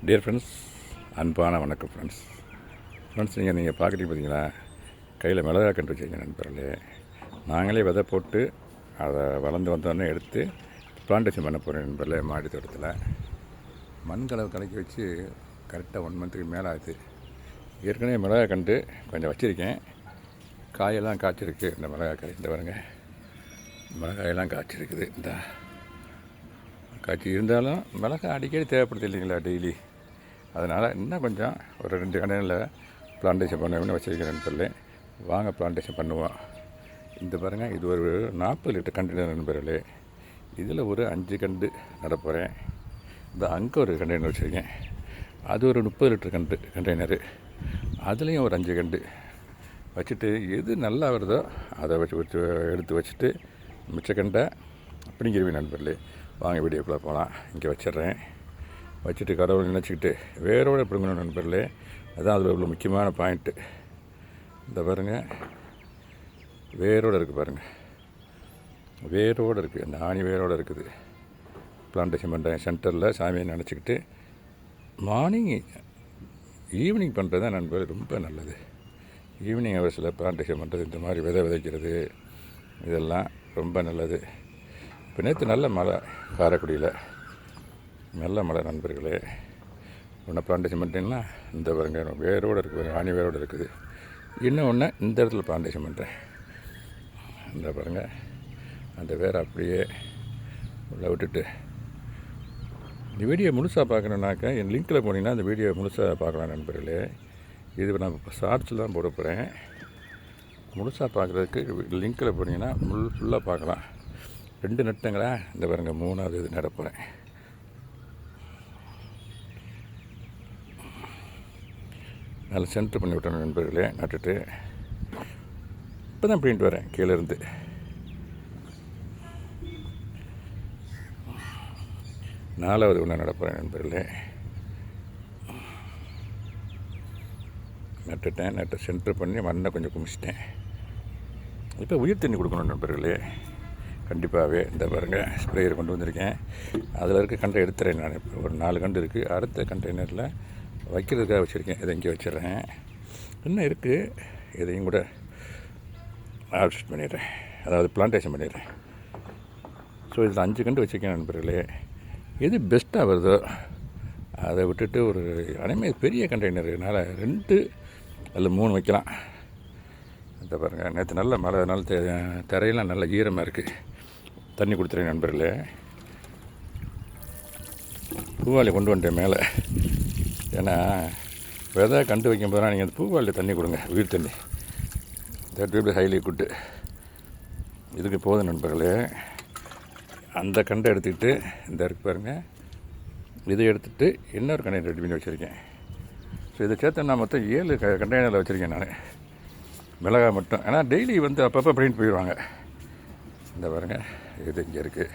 Dear friends, அன்பான வணக்கம் friends. நீங்கள் பார்க்குறீங்க பார்த்தீங்களா, கையில் மிளகாய் கண்டு வச்சுருங்க நண்பர்களே. நாங்களே விதை போட்டு அதை வளர்ந்து வந்தோடனே எடுத்து பிளான்டேஷன் பண்ண போகிறேன் நண்பர்களே. மாடி தோட்டத்தில் மண் கலவை கலக்கி வச்சு கரெக்டாக 1 மந்த்துக்கு மேலே ஆகுது. ஏற்கனவே மிளகாய் கண்டு கொஞ்சம் வச்சுருக்கேன். காயெல்லாம் காய்ச்சிருக்கு. இந்த மிளகாய் காய் இந்த பாருங்க, மிளகாயெல்லாம் காய்ச்சிருக்குது. இந்த காய்ச்சி இருந்தாலும் மிளகாய் அடிக்கடி தேவைப்படுது இல்லைங்களா, டெய்லி. அதனால் இன்னும் கொஞ்சம் ஒரு 2 கண்டெய்னரில் பிளான்டேஷன் பண்ணுவேன்னு வச்சுருக்கேன் நண்பர்களே. வாங்க பிளான்டேஷன் பண்ணுவோம். இந்த பாருங்கள், இது ஒரு 40 லிட்டர் கண்டெய்னர் நண்பர்களே. இதில் ஒரு 5 கண்டு நடப்போகிறேன். இந்த அங்கே ஒரு கண்டெய்னர் வச்சுருக்கேன், அது ஒரு 30 லிட்டர் கண்டெய்னரு. அதுலேயும் ஒரு 5 கண்டு வச்சுட்டு எது நல்லா வருதோ அதை எடுத்து வச்சுட்டு மிச்சக்கண்டை அப்படிங்கிறவே நண்பர்களே. வாங்க வீடியோக்குள்ளே போகலாம். இங்கே வச்சிட்றேன். வச்சுட்டு கடவுள் நினச்சிக்கிட்டு வேரோடு பிடுங்கணும் நண்பர்களே. அதுதான் அதில் உள்ள முக்கியமான பாயிண்ட்டு. இந்த பாருங்கள், வேரோடு இருக்குது பாருங்கள், வேரோடு இருக்குது. அந்த ஆணி வேரோடு இருக்குது. பிளான்டேஷன் பண்ணுறேன் சென்டரில் சாமியை நினச்சிக்கிட்டு. மார்னிங் ஈவினிங் பண்ணுறது தான் நண்பர்கள் ரொம்ப நல்லது. ஈவினிங் ஹவர்ஸில் பிளான்டேஷன் பண்ணுறது, இந்த மாதிரி விதைக்கிறது, இதெல்லாம் ரொம்ப நல்லது. இப்போ நேற்று நல்ல மழை, காரைக்குடியில் நல்ல மழை நண்பர்களே. ஒன்று பிளான்டேஷன் பண்ணிட்டீங்கன்னா இந்த பாருங்க வேரோடு இருக்குது, ஆணி வேரோடு இருக்குது. இன்னும் ஒன்று இந்த இடத்துல பிளான்டேஷன் பண்ணுறேன். இந்த பாருங்கள், அந்த வேரை அப்படியே உள்ள விட்டுட்டு. இந்த வீடியோ முழுசாக பார்க்கணுன்னாக்கா என் லிங்க்கில் போனீங்கன்னா அந்த வீடியோ முழுசாக பார்க்கலாம் நண்பர்களே. இது நான் இப்போ ஷார்ட்ஸில் தான் போட போகிறேன். முழுசாக பார்க்குறதுக்கு லிங்க்கில் போனீங்கன்னா ஃபுல்லாக பார்க்கலாம். 2 நட்டுங்களா, இந்த பாருங்கள் 3ஆவது இது நடப்போகிறேன். நல்லா சென்டர் பண்ணி விட்டேன் நண்பர்களே. நட்டுட்டு இப்போ தான் பிரிண்ட் வரேன் கீழேருந்து. நாலாவது ஒன்று நடப்போகிறேன் நண்பர்களே. நட்டு சென்டர் பண்ணி மண்ணை கொஞ்சம் குமிச்சிட்டேன். இப்போ உயிர் தண்ணி கொடுக்கணும் நண்பர்களே, கண்டிப்பாகவே. இந்த பாருங்கள், ஸ்ப்ரேயர் கொண்டு வந்திருக்கேன். அதில் இருக்க கண்டை எடுத்துறேன் நான். இப்போ ஒரு 4 கண்டு இருக்குது. அடுத்த கண்டெய்னரில் வைக்கிறதுக்காக வச்சுருக்கேன். இதை இங்கே வச்சிடுறேன். இன்னும் இருக்குது, இதையும் கூட ஆப்ஷன் பண்ணிடுறேன், அதாவது பிளான்டேஷன் பண்ணிடுறேன். ஸோ இதில் 5 கண்டு வச்சுருக்கேன் நண்பர்களே. எது பெஸ்ட்டாக வருதோ அதை விட்டுட்டு ஒரு அனைமே பெரிய கண்டெய்னர்னால 2 அதில் 3 வைக்கலாம். இந்த பாருங்கள், நேற்று நல்ல மழை, அதனால தரையெல்லாம் நல்ல ஈரமாக இருக்குது. தண்ணி கொடுத்துறேன் நண்பர்களே. பூவாளி கொண்டு வந்துட்டேன் மேலே. ஏன்னா விதை கண்டு வைக்கும் போதுனா நீங்கள் அந்த பூவாளியில் தண்ணி கொடுங்க, உயிர் தண்ணி. That will be highly good. இதுக்கு போதும் நண்பர்களே. அந்த கண்டை எடுத்துக்கிட்டு இந்த இருக்கு பாருங்கள், இதை எடுத்துகிட்டு இன்னொரு கண்டெய்னர் ரெடி பண்ணி வச்சுருக்கேன். ஸோ இதை சேர்த்து நான் மொத்தம் 7 கண்டெய்னரில் வச்சுருக்கேன் நான். மிளகாய் மட்டும், ஏன்னா டெய்லி வந்து அப்பப்போ பிடிங்கிட்டு போயிடுவாங்க. இந்த பாருங்கள், இது இங்கே இருக்குது.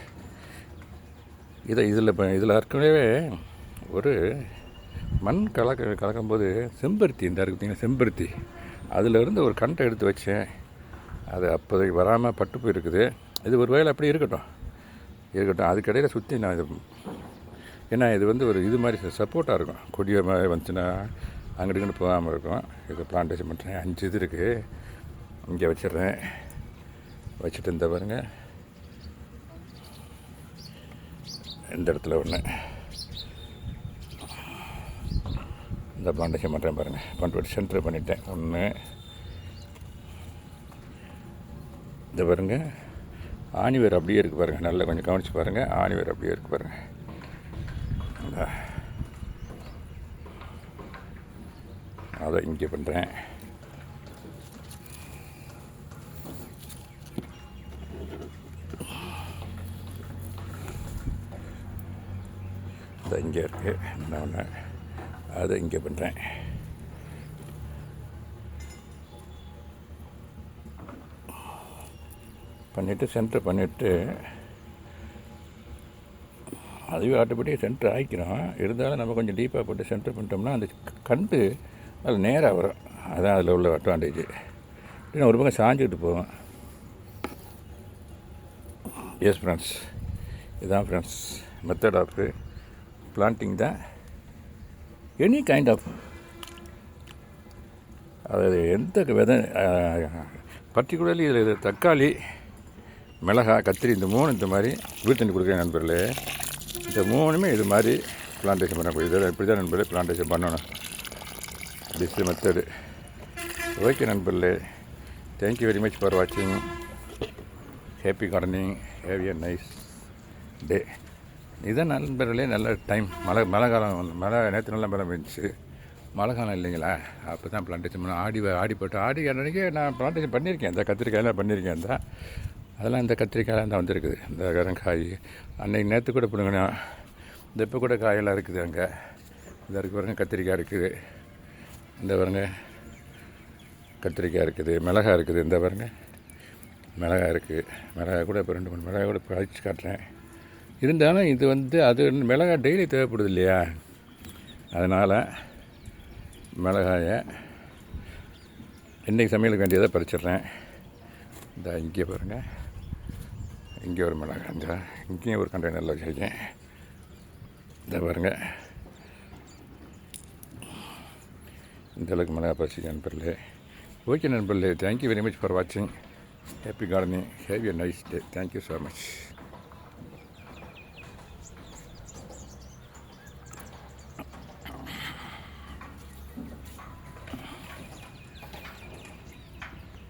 இதில் ஏற்கனவே ஒரு மண் கலக்கும்போது செம்பருத்தி, இந்த இருக்குது பார்த்தீங்கன்னா செம்பருத்தி, அதில் இருந்து ஒரு கண்டை எடுத்து வச்சேன். அது அப்போதைக்கு வராமல் பட்டு போயிருக்குது. இது ஒரு வேளை அப்படி இருக்கட்டும். அதுக்கடையில் சுற்றி நான் இது, ஏன்னா இது வந்து ஒரு இது மாதிரி சப்போர்ட்டாக இருக்கும். கொடிய மாதிரி வந்துச்சுன்னா அங்கிட்டு போகாமல் இருக்கும். இது பிளான்டேஷன் பண்ணுறேன். 5 இது இருக்குது. இங்கே வச்சிடுறேன். வச்சுட்டு இந்த பாருங்கள், இந்த இடத்துல ஒன்று இந்த பிளான்டேஷன் பண்ணுறேன் பாருங்கள். பண்ணிட்டு சென்டர் பண்ணிட்டேன். 1 இந்த பாருங்கள், ஆணி வேறு அப்படியே இருக்குது பாருங்கள். நல்லா கொஞ்சம் கவனித்து பாருங்கள், ஆணி வேறு அப்படியே இருக்குது பாருங்கள். அதை இங்கே பண்ணுறேன். அதை இங்கே இருக்குது. என்ன ஒன்று, அதை இங்கே பண்ணுறேன். பண்ணிவிட்டு சென்டர் பண்ணிவிட்டு அதுவே ஆட்டோமேட்டிக்காக சென்டர் ஆகிக்கிறோம். இருந்தாலும் நம்ம கொஞ்சம் டீப்பாக போட்டு சென்டர் பண்ணிட்டோம்னா அந்த கண்டு அதில் நேராக வரும். அதுதான் அதில் உள்ள அட்வான்டேஜ். இல்லைன்னா ஒரு பக்கம் சாஞ்சிக்கிட்டு போவோம். எஸ் ஃப்ரெண்ட்ஸ், இதுதான் ஃப்ரெண்ட்ஸ் மெத்தட் ஆஃப் பிளான்டிங் தான் எனி கைண்ட் ஆஃப் அதாவது எந்த விதை பர்டிகுலர்லி இதில் தக்காளி, மிளகாய், கத்திரி இந்த 3 இந்த மாதிரி வீட்டு தண்ணி கொடுக்குறேன் நண்பர்களே. இந்த 3மே இது மாதிரி பிளான்டேஷன் பண்ண இதில் இப்படி தான் நண்பர்களே பிளான்டேஷன் பண்ணணும். This method. ஓகே நண்பர்களே, தேங்க்யூ வெரி மச் ஃபார் வாட்சிங். Happy gardening. Have a nice day. இதுதான் நண்பர்களே நல்ல டைம். மழை காலம். மழை நேற்று நல்லா மழை பெஞ்சிச்சு. மழை காலம் இல்லைங்களா, அப்போ தான் பிளான்டேஷன் பண்ண ஆடி போட்டு அன்றைக்கி நான் பிளான்டேஷன் பண்ணியிருக்கேன். இந்த கத்திரிக்காயெல்லாம் பண்ணியிருக்கேன். அதெல்லாம் இந்த கத்திரிக்காயெல்லாம் தான் வந்திருக்குது. இந்த கரங்காய் அன்றைக்கி நேற்று கூட பிடுங்க. இந்த இப்போ கூட காயெல்லாம் இருக்குது அங்கே. இந்த இருக்குது பாருங்க, கத்திரிக்காய் இருக்குது. இந்த பாருங்க கத்திரிக்காய் இருக்குது, மிளகாய் இருக்குது. இந்த பாருங்க மிளகாய் இருக்குது. மிளகாய் கூட இப்போ 2-3 மிளகாய் கூட பறித்து காட்டுறேன். இருந்தாலும் இது அது மிளகாய் டெய்லி தேவைப்படுது இல்லையா, அதனால் மிளகாயை இன்றைக்கி சமையலுக்கு வேண்டியதை பறிச்சிடுறேன். இந்த இங்கே பாருங்கள், இங்கே ஒரு மிளகாய், இந்த இங்கேயும் ஒரு கண்டெய்னரில் வச்சுருக்கேன். இந்த பாருங்கள், இந்த அளவுக்கு மிளகாய் பறிச்சிக்க நண்பர்களே. ஓகே நண்பர்களே, தேங்க்யூ வெரி மச் ஃபார் வாட்சிங். Happy gardening. Have a nice day. Thank you so much.